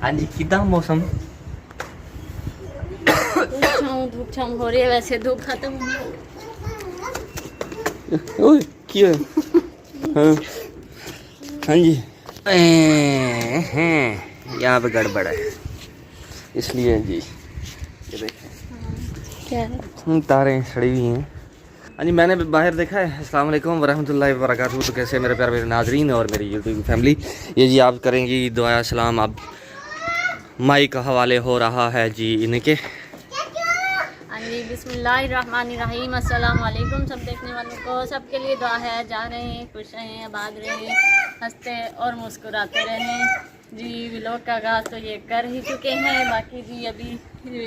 हाँ जी, कितना मौसम धूप छाँव हो रही है, वैसे धूप खत्म हो ओए क्या हाँ हाँ जी हैं यहाँ पे गड़बड़ है इसलिए जी ये देखें क्या है? तारें सड़ी हुई हैं। हाँ जी, मैंने बाहर देखा है। अस्सलाम वालेकुम वरहमतुल्लाहि वबरकातुहू। तो कैसे मेरे प्यारे नाजरीन और मेरी यूट्यूब फैमिली, ये जी आप करेंगी दुआ सलाम। अब माइक का हवाले हो रहा है जी इनके। जी बिस्मिल्लाहिर्रहमानिर्रहीम, अस्सलाम वालेकुम सब देखने वालों को। सबके लिए दुआ है, जा रहे हैं खुश रहें, आबाद रहें, हंसते और मुस्कुराते रहें जी। व्लॉग का आगाज़ तो ये कर ही चुके हैं। बाकी जी अभी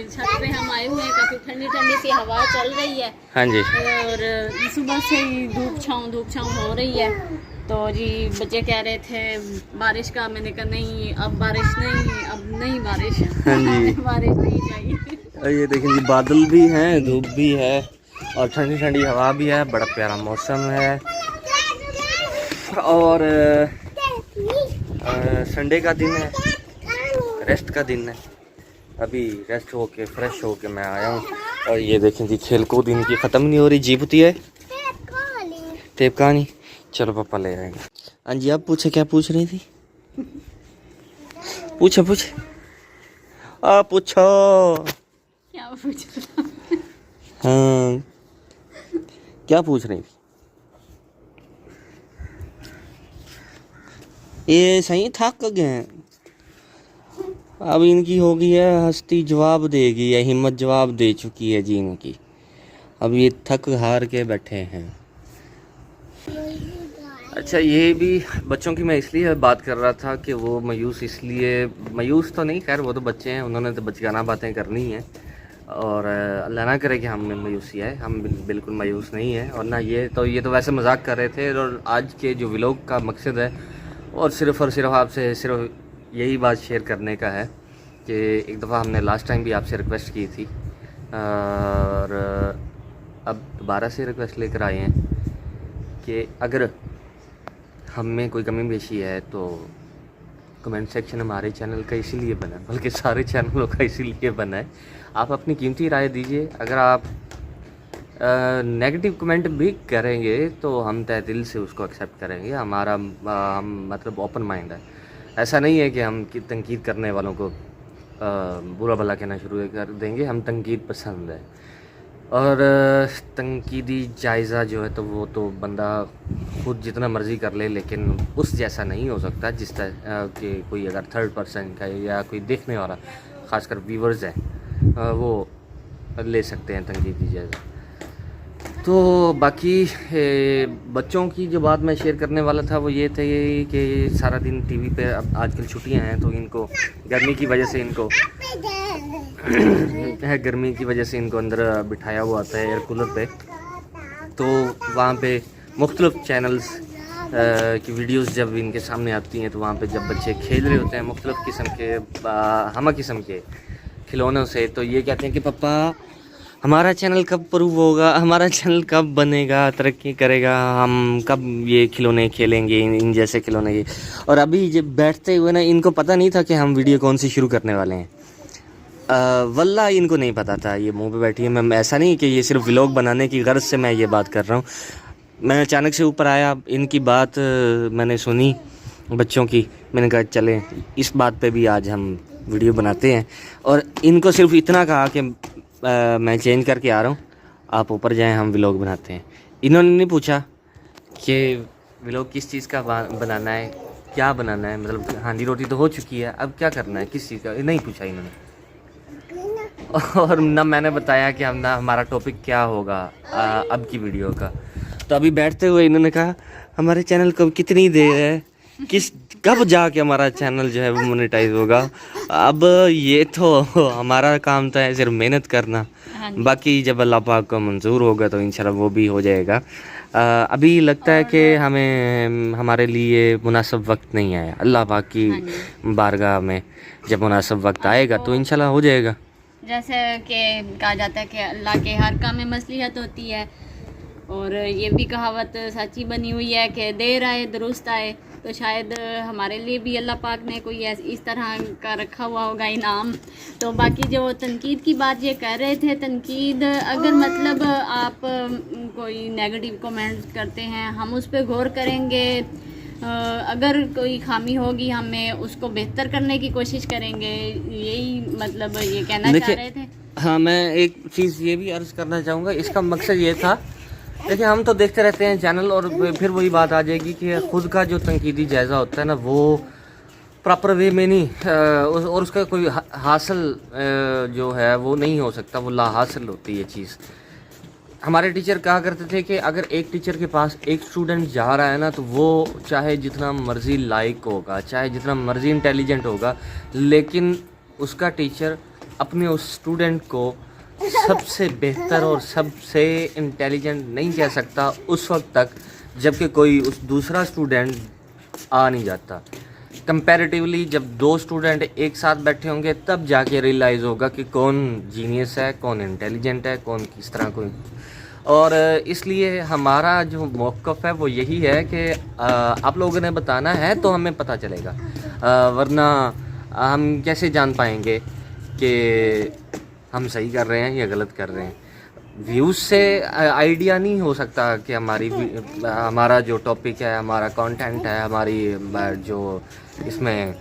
छत पे हम आए हुए हैं, काफ़ी ठंडी ठंडी सी हवा चल रही है। हाँ जी, और सुबह से ही धूप छाँव हो रही है। तो जी बच्चे कह रहे थे बारिश का, मैंने कहा नहीं अब बारिश नहीं, अब नहीं बारिश। हाँ जी बारिश नहीं चाहिए। और ये देखें जी, बादल भी हैं, धूप भी है और ठंडी ठंडी हवा भी है। बड़ा प्यारा मौसम है। और संडे का दिन है, रेस्ट का दिन है। अभी रेस्ट होके फ्रेश होके मैं आया हूँ। और ये देखें जी, खेल कूद इनकी ख़त्म नहीं हो रही। जी होती है टेप कहानी। चलो पापा ले आएंगे। हाँ जी, आप पूछे, क्या पूछ रही थी? पूछो आप पूछो। क्या पूछ रहा? हाँ, क्या पूछ रही थी? ये सही थक गए। अब इनकी हो गई है हस्ती जवाब देगी, या हिम्मत जवाब दे चुकी है जी इनकी। अब ये थक हार के बैठे हैं। अच्छा, ये भी बच्चों की मैं इसलिए बात कर रहा था कि वो मायूस, इसलिए मायूस तो नहीं, खैर वो तो बच्चे हैं, उन्होंने तो बचकाना बातें करनी हैं। और अल्लाह ना करे कि हमने मायूसी है, हम बिल्कुल मायूस नहीं है। और ना ये तो वैसे मजाक कर रहे थे। और आज के जो व्लॉग का मकसद है और सिर्फ़ आपसे सिर्फ यही बात शेयर करने का है कि एक दफ़ा हमने लास्ट टाइम भी आपसे रिक्वेस्ट की थी और अब दोबारा से रिक्वेस्ट लेकर आए हैं कि अगर हम में कोई कमी पेशी है तो कमेंट सेक्शन हमारे चैनल का इसीलिए बना है, बल्कि सारे चैनलों का इसीलिए बना है। आप अपनी कीमती राय दीजिए। अगर आप नेगेटिव कमेंट भी करेंगे तो हम तहे दिल से उसको एक्सेप्ट करेंगे। हमारा हम मतलब ओपन माइंड है। ऐसा नहीं है कि हम तनकीद करने वालों को बुरा भला कहना शुरू कर देंगे। हम तनकीद पसंद है। और तनकीदी जायज़ा जो है तो वो तो बंदा खुद जितना मर्ज़ी कर ले, लेकिन उस जैसा नहीं हो सकता जिस तरह कि कोई अगर थर्ड पर्सन का या कोई देखने वाला, ख़ासकर व्यूवर्स हैं, वो ले सकते हैं तनकीदी जायज़ा। तो बाकी बच्चों की जो बात मैं शेयर करने वाला था वो ये थे कि सारा दिन टीवी पे, अब आजकल छुट्टियां हैं तो इनको गर्मी की वजह से इनको अंदर बिठाया हुआ आता है एयर कूलर पे। तो वहाँ पे मुख्तलिफ़ चैनल्स की वीडियोस जब इनके सामने आती हैं तो वहाँ पे जब बच्चे खेल रहे होते हैं मुख्तलिफ़ किस्म के हमा किस्म के खिलौनों से, तो ये कहते हैं कि पापा हमारा चैनल कब प्रूव होगा, हमारा चैनल कब बनेगा, तरक्की करेगा, हम कब ये खिलौने खेलेंगे, इन जैसे खिलौने ये। और अभी जब बैठते हुए ना, इनको पता नहीं था कि हम वीडियो कौन सी शुरू करने वाले हैं। वल्लाह इनको नहीं पता था। ये मुंह पे बैठी है। मैं ऐसा नहीं कि ये सिर्फ व्लॉग बनाने की गर्ज से मैं ये बात कर रहा हूँ। मैं अचानक से ऊपर आया, इनकी बात मैंने सुनी बच्चों की। मैंने कहा चलें इस बात पे भी आज हम वीडियो बनाते हैं। और इनको सिर्फ इतना कहा कि मैं चेंज करके आ रहा हूँ, आप ऊपर जाएं, हम व्लॉग बनाते हैं। इन्होंने नहीं पूछा कि व्लॉग किस चीज़ का बनाना है, क्या बनाना है, मतलब हांडी रोटी तो हो चुकी है, अब क्या करना है, किस चीज़ का, नहीं पूछा इन्होंने। और ना मैंने बताया कि हमारा टॉपिक क्या होगा अब की वीडियो का। तो अभी बैठते हुए इन्होंने कहा हमारे चैनल को कितनी देर है, कब जाके हमारा चैनल जो है वो मोनेटाइज होगा। अब ये तो हमारा काम तो है सिर्फ मेहनत करना, बाकी जब अल्लाह पाक को मंजूर होगा तो इंशाल्लाह वो भी हो जाएगा। अभी लगता है कि हमें हमारे लिए मुनासिब वक्त नहीं आया। अल्लाह पाक की बारगाह में जब मुनासिब वक्त आएगा तो इंशाल्लाह हो जाएगा। जैसे कि कहा जाता है कि अल्लाह के हर काम में मसलिहत होती है। और ये भी कहावत सच्ची बनी हुई है कि देर आए दुरुस्त आए, तो शायद हमारे लिए भी अल्लाह पाक ने कोई इस तरह का रखा हुआ होगा इनाम। तो बाकी जो तनकीद की बात ये कर रहे थे, तनकीद अगर मतलब आप कोई नेगेटिव कमेंट्स करते हैं, हम उस पर गौर करेंगे, अगर कोई खामी होगी हमें उसको बेहतर करने की कोशिश करेंगे, यही मतलब ये कहना चाह रहे थे। हाँ, मैं एक चीज़ ये भी अर्ज़ करना चाहूँगा, इसका मकसद ये था, देखिए हम तो देखते रहते हैं चैनल, और फिर वही बात आ जाएगी कि खुद का जो तनकीदी जायज़ा होता है ना, वो प्रॉपर वे में नहीं और उसका कोई हासिल जो है वो नहीं हो सकता, वो ला हासिल होती है चीज़। हमारे टीचर कहा करते थे कि अगर एक टीचर के पास एक स्टूडेंट जा रहा है ना, तो वो चाहे जितना मर्ज़ी लाइक होगा, चाहे जितना मर्ज़ी इंटेलिजेंट होगा, लेकिन उसका टीचर अपने उस स्टूडेंट को सबसे बेहतर और सबसे इंटेलिजेंट नहीं कह सकता उस वक्त तक जबकि कोई उस दूसरा स्टूडेंट आ नहीं जाता। कंपैरेटिवली जब दो स्टूडेंट एक साथ बैठे होंगे तब जाके रियलाइज़ होगा कि कौन जीनियस है, कौन इंटेलिजेंट है, कौन किस तरह कोई। और इसलिए हमारा जो मौक़िफ़ है वो यही है कि आप लोगों ने बताना है तो हमें पता चलेगा, वरना हम कैसे जान पाएंगे कि हम सही कर रहे हैं या गलत कर रहे हैं। व्यूज़ से आइडिया नहीं हो सकता कि हमारा जो टॉपिक है, हमारा कंटेंट है, हमारी जो इसमें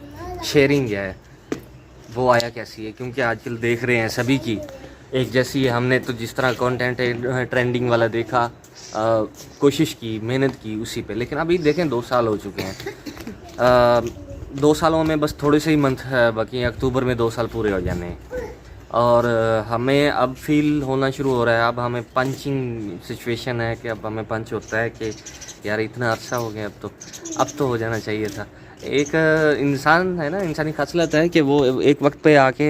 शेयरिंग है वो आया कैसी है, क्योंकि आजकल देख रहे हैं सभी की एक जैसी है। हमने तो जिस तरह कंटेंट ट्रेंडिंग वाला देखा, कोशिश की, मेहनत की उसी पे, लेकिन अभी देखें 2 साल हो चुके हैं। 2 सालों में बस थोड़े से ही मंथ बाकी हैं, अक्टूबर में 2 साल पूरे हो जाने हैं, और हमें अब फील होना शुरू हो रहा है, अब हमें पंचिंग सिचुएशन है कि अब हमें पंच होता है कि यार इतना अर्सा हो गया, अब तो हो जाना चाहिए था। एक इंसान है ना, इंसानी खासलत है कि वो एक वक्त पे आके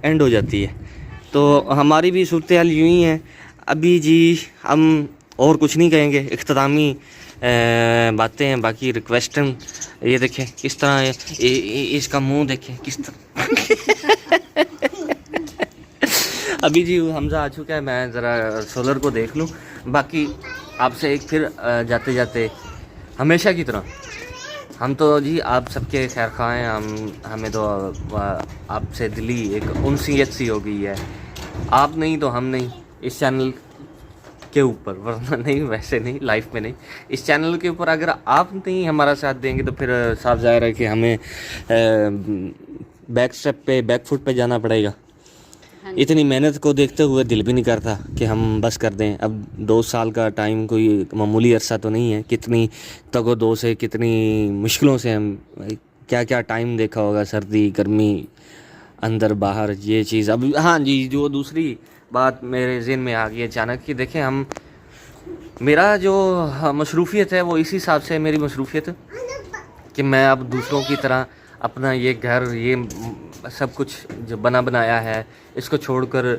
एंड हो जाती है। तो हमारी भी सूरत हाल यूँ ही है अभी जी। हम और कुछ नहीं कहेंगे, इख्तितामी बातें हैं, बाकी रिक्वेस्ट ये देखें किस तरह है, इसका मुंह देखें किस तरह अभी जी हमजा आ चुका है, मैं ज़रा सोलर को देख लूँ। बाकी आपसे एक फिर जाते जाते हमेशा की तरह, हम तो जी आप सबके खैर खा हैं, हमें तो आपसे दिली एक उनसीयत सी हो गई है। आप नहीं तो हम नहीं इस चैनल के ऊपर, वरना नहीं, वैसे नहीं, लाइफ में नहीं, इस चैनल के ऊपर अगर आप नहीं हमारा साथ देंगे तो फिर साफ ज़ाहिर है कि हमें बैक फुट पे जाना पड़ेगा। इतनी मेहनत को देखते हुए दिल भी नहीं करता कि हम बस कर दें। अब 2 साल का टाइम कोई मामूली अरसा तो नहीं है, कितनी तगो-दो से, कितनी मुश्किलों से हम क्या क्या टाइम देखा होगा, सर्दी गर्मी, अंदर बाहर, ये चीज़। अब हाँ जी, जो दूसरी बात मेरे ज़हन में आ गई अचानक कि देखें हम, मेरा जो मसरूफ़ियत है वो इसी हिसाब से मेरी मसरूफ़ियत कि मैं अब दूसरों की तरह अपना ये घर, ये सब कुछ जो बना बनाया है, इसको छोड़कर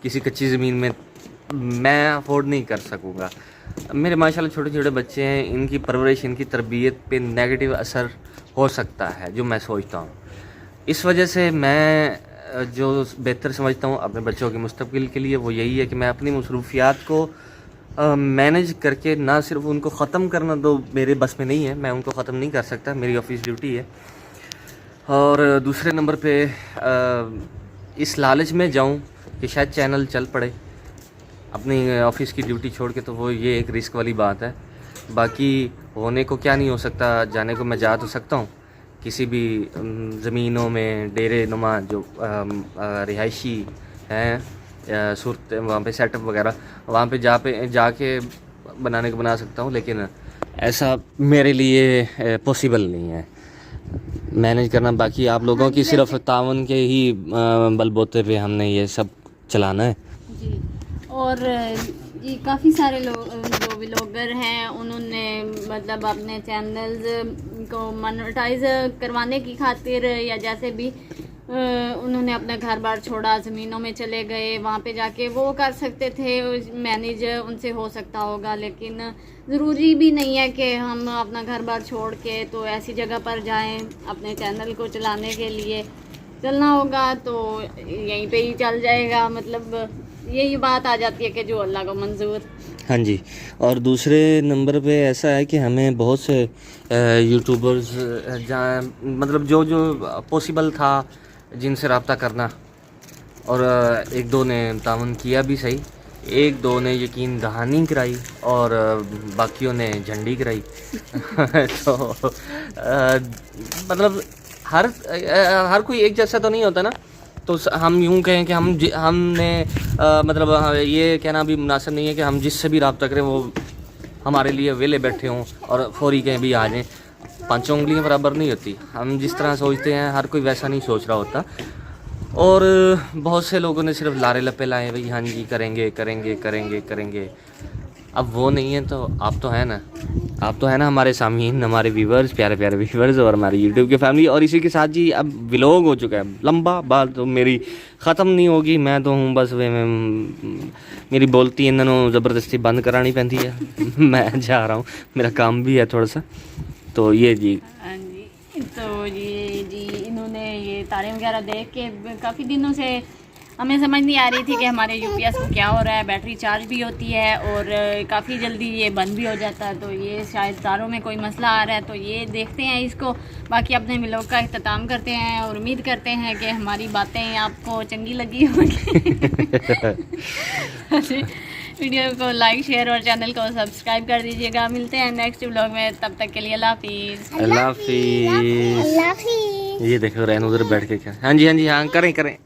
किसी कच्ची ज़मीन में मैं अफोर्ड नहीं कर सकूँगा। मेरे माशाल्लाह छोटे छोटे बच्चे हैं, इनकी परवरिश, इनकी तरबियत पे नेगेटिव असर हो सकता है, जो मैं सोचता हूँ। इस वजह से मैं जो बेहतर समझता हूँ अपने बच्चों के मुस्तक़बिल के लिए वो यही है कि मैं अपनी मसरूफ़ियात को मैनेज करके, ना सिर्फ उनको ख़त्म करना तो मेरे बस में नहीं है, मैं उनको ख़त्म नहीं कर सकता, मेरी ऑफिस ड्यूटी है। और दूसरे नंबर पे इस लालच में जाऊं कि शायद चैनल चल पड़े अपनी ऑफिस की ड्यूटी छोड़ के, तो वो ये एक रिस्क वाली बात है। बाकी होने को क्या नहीं हो सकता, जाने को मैं जा तो सकता हूँ किसी भी ज़मीनों में, डेरे नुमा जो रिहायशी हैं सूरत, वहाँ पे सेटअप वगैरह, वहाँ पे जाके बनाने को बना सकता हूँ, लेकिन ऐसा मेरे लिए पॉसिबल नहीं है मैनेज करना। बाकी आप लोगों की सिर्फ तावन के ही बलबूते पे हमने ये सब चलाना है जी। और जी काफ़ी सारे जो व्लॉगर हैं उन्होंने मतलब अपने चैनल्स को मोनेटाइज करवाने की खातिर या जैसे भी उन्होंने अपना घर बार छोड़ा, ज़मीनों में चले गए, वहाँ पे जाके वो कर सकते थे, मैनेज उनसे हो सकता होगा, लेकिन ज़रूरी भी नहीं है कि हम अपना घर बार छोड़ के तो ऐसी जगह पर जाएं। अपने चैनल को चलाने के लिए चलना होगा तो यहीं पे ही चल जाएगा, मतलब यही बात आ जाती है कि जो अल्लाह को मंजूर। हाँ जी। और दूसरे नंबर पे ऐसा है कि हमें बहुत से यूट्यूबर्स जहाँ मतलब जो जो पॉसिबल था जिनसे रब्ता करना, और एक दो ने तावन किया भी सही, एक दो ने यकीन दहानी कराई और बाकियों ने झंडी कराई। तो मतलब हर कोई एक जैसा तो नहीं होता ना। तो हम यूँ कहें कि हमने मतलब ये कहना भी मुनासिब नहीं है कि हम जिससे भी रब्ता करें वो हमारे लिए वेले बैठे हों और फौरी कहीं भी आ जाएं। पांचों उंगलियां बराबर नहीं होती। हम जिस तरह सोचते हैं हर कोई वैसा नहीं सोच रहा होता। और बहुत से लोगों ने सिर्फ लारे लपे लाए, भाई हाँ जी करेंगे करेंगे करेंगे करेंगे। अब वो नहीं है तो आप तो है ना, आप तो है ना हमारे सामीन, हमारे व्यूवर्स, प्यारे प्यारे व्यूवर्स और हमारी यूट्यूब की फैमिली। और इसी के साथ जी अब व्लॉग हो चुका है लंबा, बात तो मेरी ख़त्म नहीं होगी। मैं तो हूँ बस वे मेरी बोलती इन्होंने ज़बरदस्ती बंद करानी पैंती है। मैं जा रहा हूँ, मेरा काम भी है थोड़ा सा। तो ये जी हाँ जी, तो ये जी इन्होंने ये तारे वगैरह देख के काफ़ी दिनों से हमें समझ नहीं आ रही थी कि हमारे यूपीएस को क्या हो रहा है। बैटरी चार्ज भी होती है और काफ़ी जल्दी ये बंद भी हो जाता है। तो ये शायद तारों में कोई मसला आ रहा है। तो ये देखते हैं इसको, बाकी अपने व्लॉग का इख्तिताम करते हैं और उम्मीद करते हैं कि हमारी बातें आपको चंगी लगी होंगी। वीडियो को लाइक शेयर और चैनल को सब्सक्राइब कर दीजिएगा। मिलते हैं नेक्स्ट व्लॉग में, तब तक के लिए अल्लाह हाफिज़। अल्लाह हाफिज़। ये देखो रैन उधर बैठ के क्या, हाँ जी हाँ जी हाँ, करें करें।